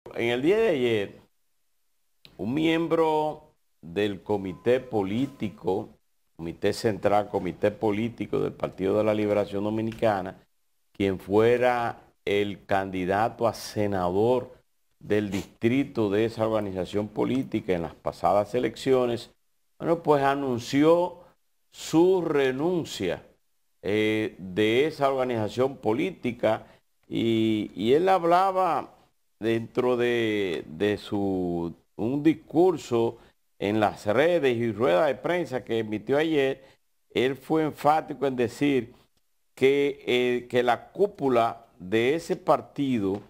En el día de ayer, un miembro del comité central, comité político del Partido de la Liberación Dominicana, quien fuera el candidato a senador del distrito de esa organización política en las pasadas elecciones, bueno, pues anunció su renuncia de esa organización política y él hablaba dentro de un discurso en las redes y ruedas de prensa que emitió ayer. Él fue enfático en decir que la cúpula de ese partido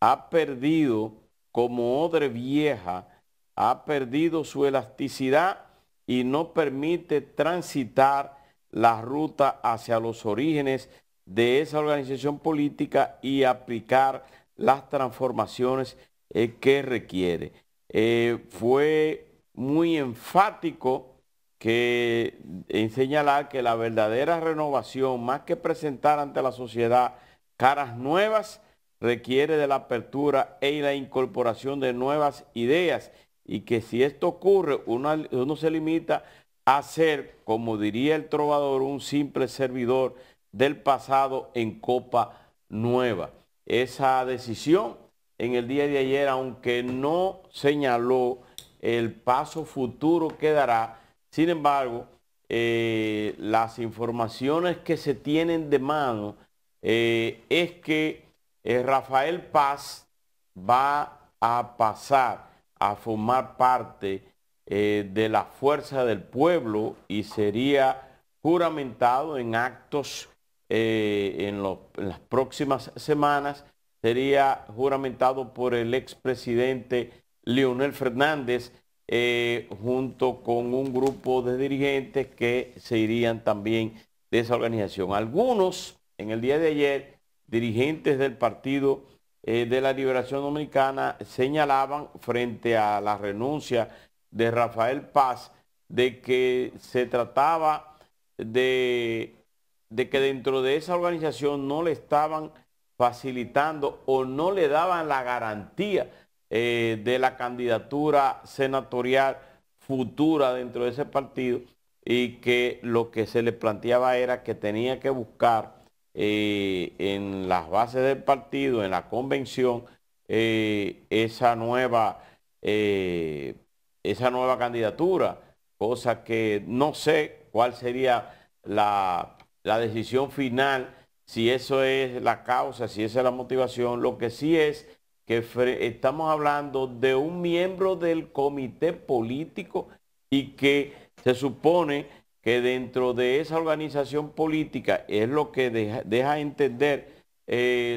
ha perdido, como odre vieja, ha perdido su elasticidad y no permite transitar la ruta hacia los orígenes de esa organización política y aplicar las transformaciones que requiere. Fue muy enfático en señalar que la verdadera renovación, más que presentar ante la sociedad caras nuevas, requiere de la apertura y la incorporación de nuevas ideas, y que si esto ocurre, uno se limita a ser, como diría el trovador, un simple servidor del pasado en copa nueva. Esa decisión en el día de ayer, aunque no señaló el paso futuro que dará, sin embargo, las informaciones que se tienen de mano es que Rafael Paz va a pasar a formar parte de la Fuerza del Pueblo y sería juramentado en actos en las próximas semanas. Sería juramentado por el expresidente Leonel Fernández, junto con un grupo de dirigentes que se irían también de esa organización. Algunos, en el día de ayer, dirigentes del Partido de la Liberación Dominicana señalaban frente a la renuncia de Rafael Paz de que se trataba de que dentro de esa organización no le estaban facilitando o no le daban la garantía de la candidatura senatorial futura dentro de ese partido, y que lo que se le planteaba era que tenía que buscar en las bases del partido, en la convención, eh, esa nueva candidatura, cosa que no sé cuál sería la decisión final, si eso es la causa, si esa es la motivación. Lo que sí es que estamos hablando de un miembro del comité político y que se supone que dentro de esa organización política es lo que deja entender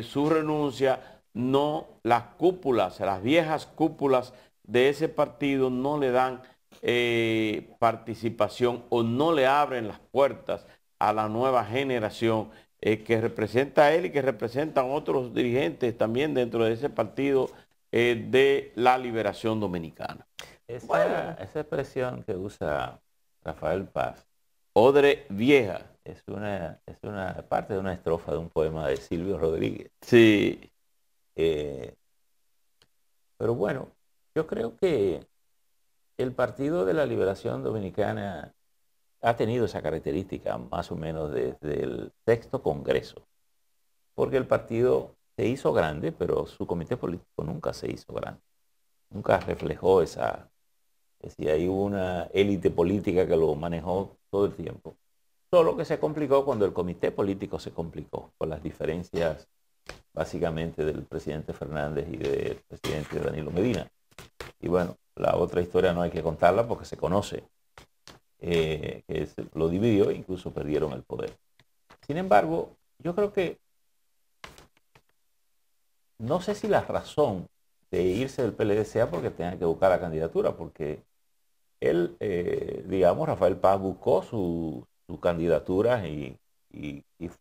su renuncia. No, las cúpulas, las viejas cúpulas de ese partido no le dan participación o no le abren las puertas a la nueva generación que representa a él y que representan otros dirigentes también dentro de ese partido de la Liberación Dominicana. Esa expresión que usa Rafael Paz, odre vieja, es una parte de una estrofa de un poema de Silvio Rodríguez. sí. Pero bueno, yo creo que el Partido de la Liberación Dominicana ha tenido esa característica más o menos desde el sexto Congreso, porque el partido se hizo grande, pero su comité político nunca se hizo grande, nunca reflejó esa, es decir, hay una élite política que lo manejó todo el tiempo. Solo que se complicó cuando el comité político se complicó, por las diferencias básicamente del presidente Fernández y del presidente Danilo Medina. Y bueno, la otra historia no hay que contarla porque se conoce, que lo dividió e incluso perdieron el poder. Sin embargo, yo creo que, no sé si la razón de irse del PLD sea porque tenga que buscar la candidatura, porque él, digamos, Rafael Paz buscó su candidatura y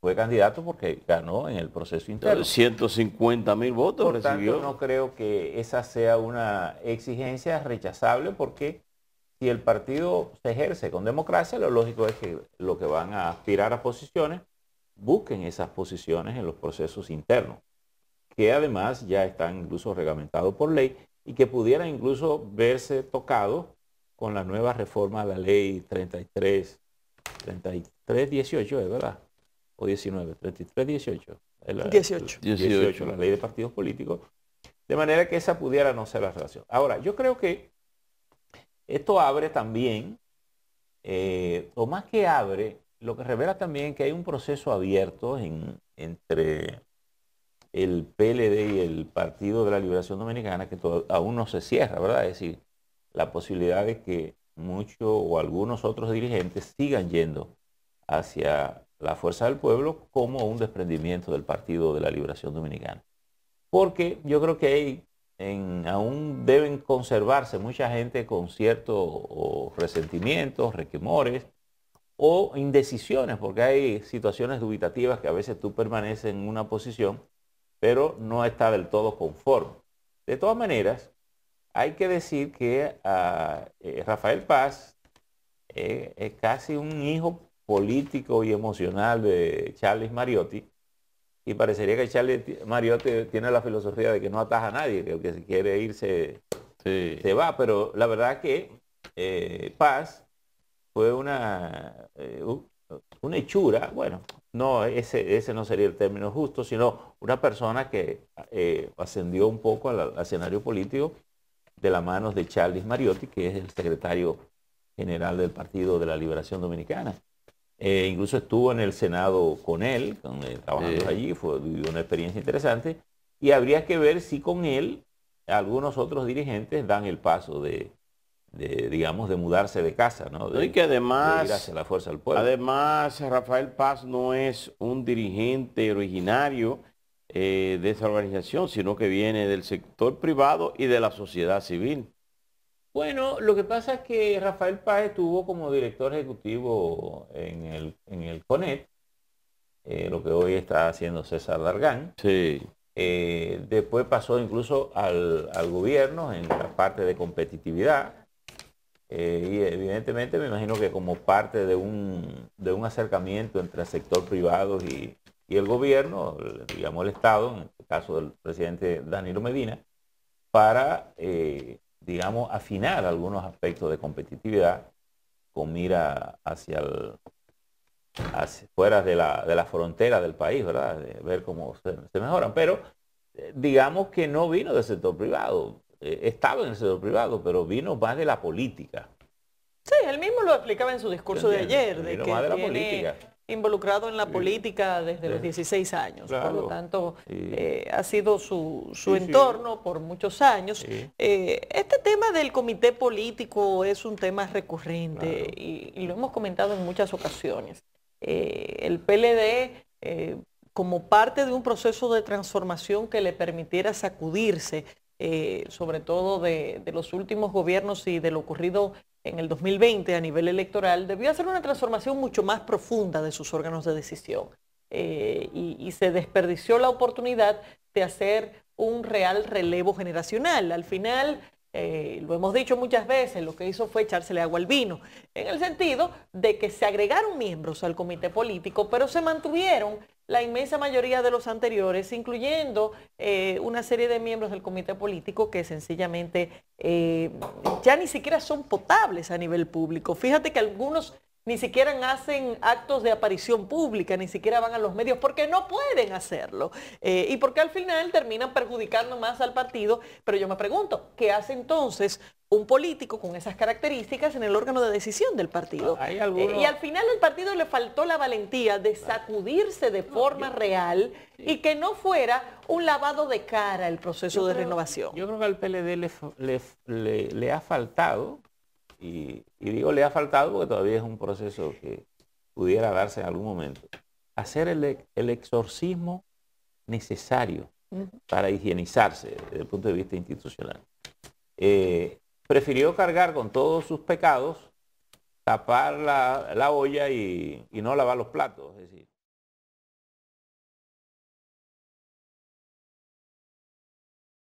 fue candidato porque ganó en el proceso interno. 150.000 votos Por recibió. tanto, no creo que esa sea una exigencia rechazable, porque si el partido se ejerce con democracia, lo lógico es que lo que van a aspirar a posiciones busquen esas posiciones en los procesos internos. que además ya están incluso reglamentados por ley y que pudieran incluso verse tocados con la nueva reforma a la ley 3318, ¿es verdad? O 19, 3318. 18, la ley de partidos políticos. De manera que esa pudiera no ser la relación. Ahora, yo creo que esto abre también, o más que abre, lo que revela también que hay un proceso abierto entre el PLD y el Partido de la Liberación Dominicana que aún no se cierra, ¿verdad? Es decir, la posibilidad de que muchos o algunos otros dirigentes sigan yendo hacia la Fuerza del Pueblo como un desprendimiento del Partido de la Liberación Dominicana. Porque yo creo que aún deben conservarse mucha gente con ciertos resentimientos, requemores o indecisiones, porque hay situaciones dubitativas que a veces tú permaneces en una posición, pero no está del todo conforme. De todas maneras, hay que decir que Rafael Paz es casi un hijo político y emocional de Charles Mariotti, y parecería que Charles Mariotti tiene la filosofía de que no ataja a nadie, que el que si quiere irse se va, pero la verdad que Paz fue una hechura, bueno, no, ese no sería el término justo, sino una persona que ascendió un poco al escenario político de las manos de Charles Mariotti, que es el secretario general del Partido de la Liberación Dominicana. Incluso estuvo en el Senado con él, trabajando allí, vivió una experiencia interesante, y habría que ver si con él algunos otros dirigentes dan el paso digamos, de mudarse de casa, ¿no? Y que además, de ir hacia la Fuerza del Pueblo. Además, Rafael Paz no es un dirigente originario de esa organización, sino que viene del sector privado y de la sociedad civil. Bueno, lo que pasa es que Rafael Paz estuvo como director ejecutivo en el CONET, lo que hoy está haciendo César Dargán. Sí. Después pasó incluso al gobierno en la parte de competitividad. Y evidentemente me imagino que como parte de un acercamiento entre el sector privado y el gobierno, digamos el Estado, en este caso del presidente Danilo Medina, para digamos, afinar algunos aspectos de competitividad con mira hacia fuera de la frontera del país, ¿verdad? De ver cómo se mejoran. Pero digamos que no vino del sector privado. Estaba en el sector privado, pero vino más de la política. Sí, él mismo lo explicaba en su discurso de ayer, de que más de la tiene política. Involucrado en la política desde los 16 años. Claro. Por lo tanto, Sí. Ha sido su entorno por muchos años. Sí. Este tema del comité político es un tema recurrente, Claro. y lo hemos comentado en muchas ocasiones. El PLD, como parte de un proceso de transformación que le permitiera sacudirse, sobre todo de los últimos gobiernos y de lo ocurrido en el 2020 a nivel electoral, debió hacer una transformación mucho más profunda de sus órganos de decisión. Y se desperdició la oportunidad de hacer un real relevo generacional. Al final, lo hemos dicho muchas veces, lo que hizo fue echársele agua al vino, en el sentido de que se agregaron miembros al comité político, pero se mantuvieron la inmensa mayoría de los anteriores, incluyendo una serie de miembros del comité político que sencillamente ya ni siquiera son potables a nivel público. Fíjate que algunos ni siquiera hacen actos de aparición pública, ni siquiera van a los medios porque no pueden hacerlo, y porque al final terminan perjudicando más al partido. Pero yo me pregunto, ¿qué hace entonces un político con esas características en el órgano de decisión del partido? Y al final al partido le faltó la valentía de sacudirse de forma real y que no fuera un lavado de cara el proceso de renovación. Yo creo que al PLD le ha faltado, y digo le ha faltado porque todavía es un proceso que pudiera darse en algún momento, hacer el exorcismo necesario para higienizarse desde el punto de vista institucional. Prefirió cargar con todos sus pecados, tapar la olla y no lavar los platos. Es decir,